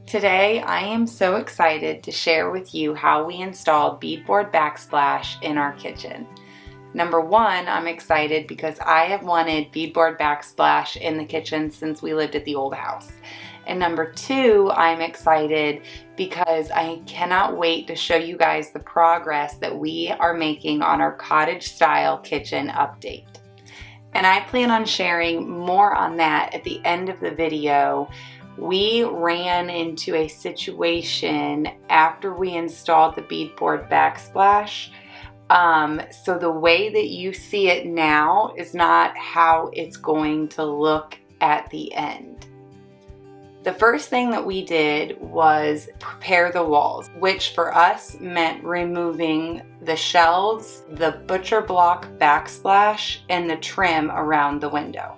Today, I am so excited to share with you how we installed beadboard backsplash in our kitchen. Number one, I'm excited because I have wanted beadboard backsplash in the kitchen since we lived at the old house. And number two, I'm excited because I cannot wait to show you guys the progress that we are making on our cottage style kitchen update. And I plan on sharing more on that at the end of the video. We ran into a situation after we installed the beadboard backsplash. So the way that you see it now is not how it's going to look at the end. The first thing that we did was prepare the walls, which for us meant removing the shelves, the butcher block backsplash, and the trim around the window.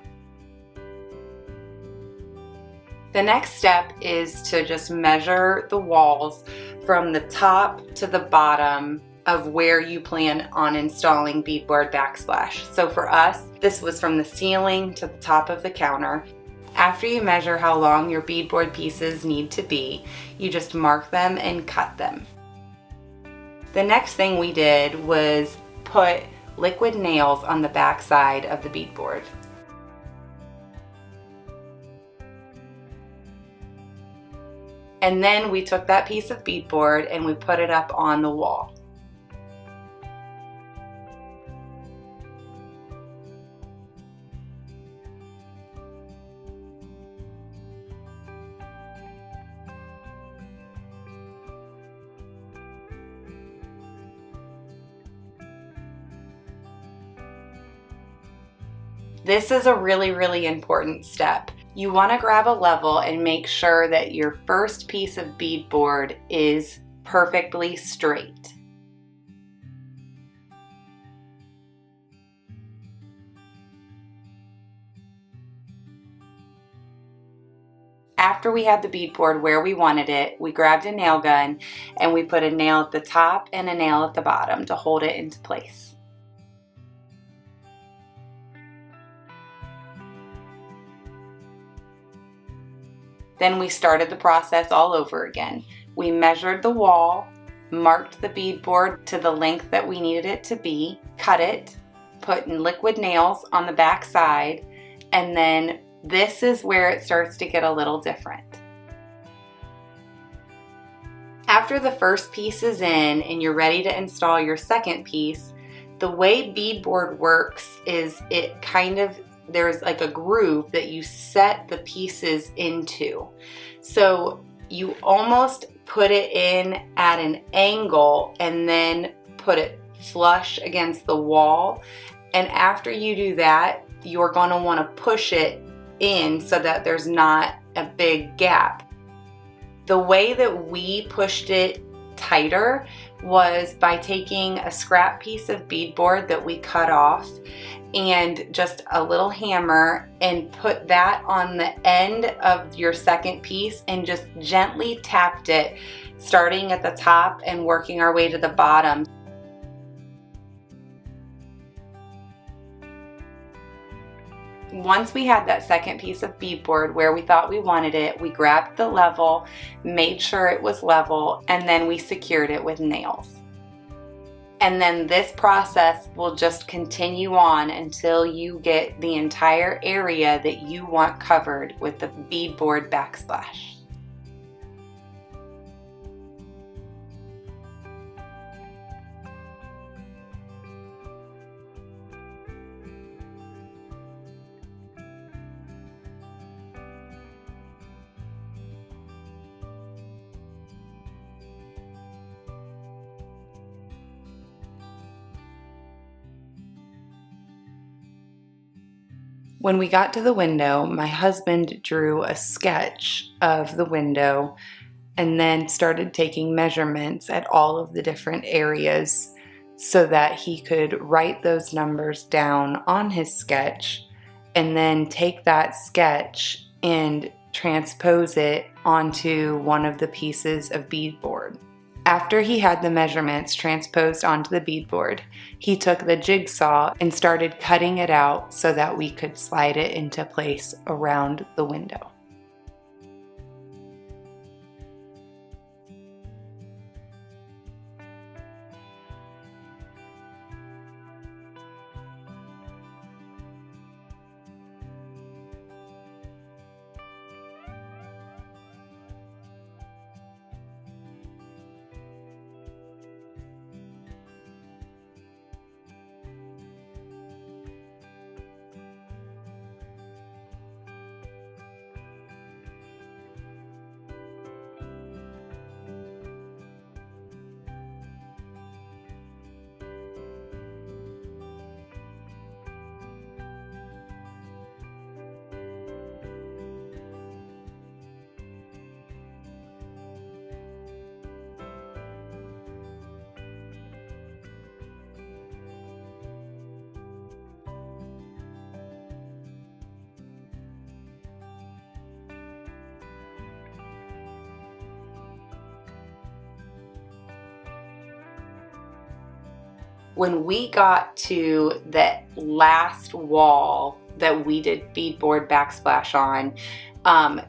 The next step is to just measure the walls from the top to the bottom of where you plan on installing beadboard backsplash. So for us, this was from the ceiling to the top of the counter. After you measure how long your beadboard pieces need to be, you just mark them and cut them. The next thing we did was put liquid nails on the back side of the beadboard. And then we took that piece of beadboard and we put it up on the wall. This is a really important step. You want to grab a level and make sure that your first piece of beadboard is perfectly straight. After we had the beadboard where we wanted it, we grabbed a nail gun and we put a nail at the top and a nail at the bottom to hold it into place. Then we started the process all over again. We measured the wall, marked the beadboard to the length that we needed it to be, cut it, put in liquid nails on the back side, and then this is where it starts to get a little different. After the first piece is in and you're ready to install your second piece, the way beadboard works is there's like a groove that you set the pieces into. So you almost put it in at an angle and then put it flush against the wall. And after you do that, you're going to want to push it in so that there's not a big gap. The way that we pushed it tighter was by taking a scrap piece of beadboard that we cut off and just a little hammer and put that on the end of your second piece and just gently tapped it, starting at the top and working our way to the bottom. Once we had that second piece of beadboard where we thought we wanted it, we grabbed the level, made sure it was level, and then we secured it with nails. And then this process will just continue on until you get the entire area that you want covered with the beadboard backsplash. When we got to the window, my husband drew a sketch of the window and then started taking measurements at all of the different areas so that he could write those numbers down on his sketch and then take that sketch and transpose it onto one of the pieces of beadboard. After he had the measurements transposed onto the beadboard, he took the jigsaw and started cutting it out so that we could slide it into place around the window. When we got to the last wall that we did beadboard backsplash on,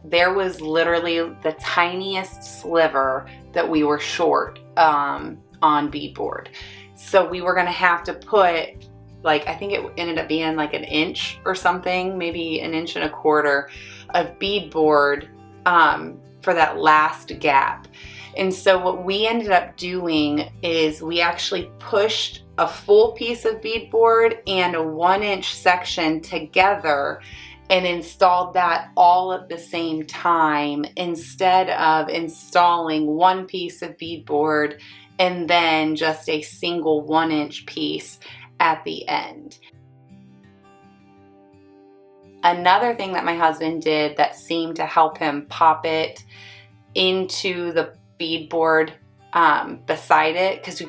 there was literally the tiniest sliver that we were short on beadboard. So we were gonna have to put, like, I think it ended up being like an inch or something, maybe an inch and a quarter of beadboard for that last gap. And so what we ended up doing is we actually pushed a full piece of beadboard and a 1-inch section together and installed that all at the same time, instead of installing one piece of beadboard and then just a single 1-inch piece at the end. Another thing that my husband did that seemed to help him pop it into the beadboard beside it, because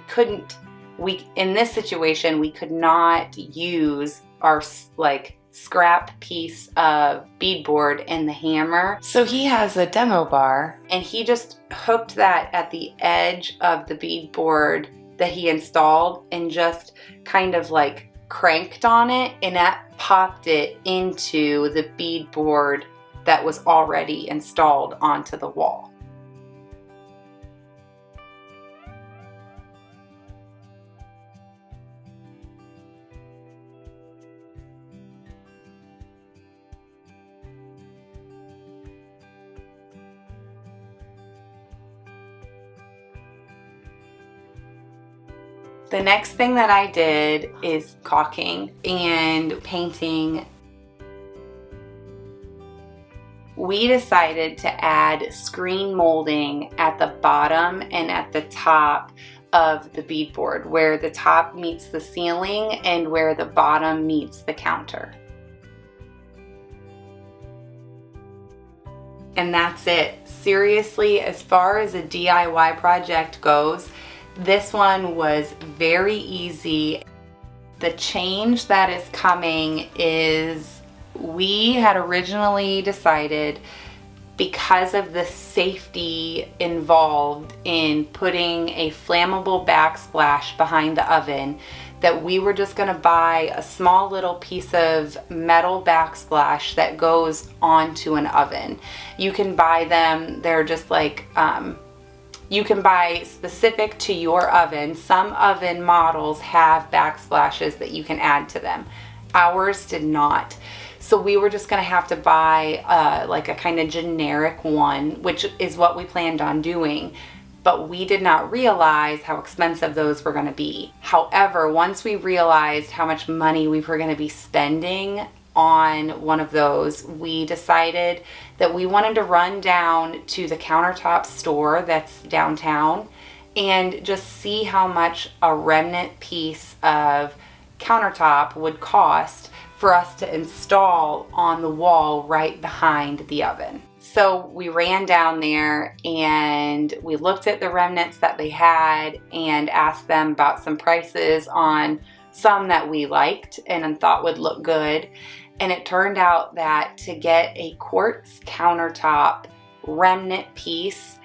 in this situation we could not use our scrap piece of beadboard in the hammer. So he has a demo bar and he just hooked that at the edge of the beadboard that he installed and just kind of like cranked on it, and that popped it into the beadboard that was already installed onto the wall. The next thing that I did is caulking and painting. We decided to add screen molding at the bottom and at the top of the beadboard, where the top meets the ceiling and where the bottom meets the counter. And that's it. Seriously, as far as a DIY project goes, this one was very easy. The change that is coming is, we had originally decided, because of the safety involved in putting a flammable backsplash behind the oven, that we were just gonna buy a small little piece of metal backsplash that goes onto an oven. You can buy them, they're just like, you can buy specific to your oven. Some oven models have backsplashes that you can add to them. Ours did not. So we were just gonna have to buy like a kind of generic one, which is what we planned on doing. But we did not realize how expensive those were gonna be. However, once we realized how much money we were gonna be spending on one of those, we decided that we wanted to run down to the countertop store that's downtown and just see how much a remnant piece of countertop would cost for us to install on the wall right behind the oven. So we ran down there and we looked at the remnants that they had and asked them about some prices on some that we liked and thought would look good. And it turned out that to get a quartz countertop remnant piece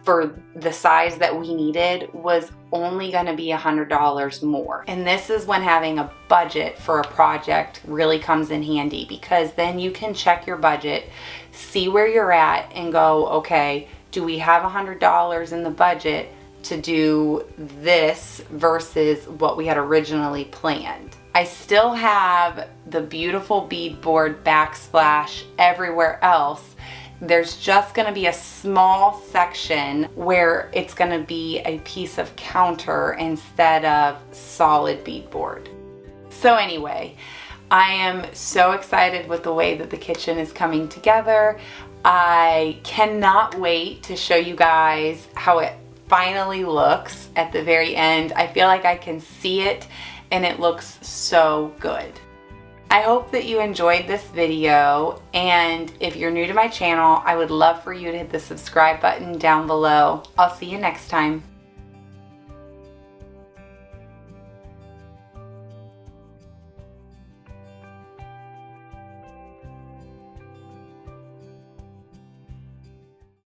for the size that we needed was only going to be $100 more. And this is when having a budget for a project really comes in handy, because then you can check your budget, see where you're at, and go, okay, do we have $100 in the budget to do this versus what we had originally planned? I still have the beautiful beadboard backsplash everywhere else. There's just gonna be a small section where it's gonna be a piece of counter instead of solid beadboard. So anyway, I am so excited with the way that the kitchen is coming together. I cannot wait to show you guys how it finally looks at the very end. I feel like I can see it and it looks so good. I hope that you enjoyed this video, and if you're new to my channel, I would love for you to hit the subscribe button down below. I'll see you next time.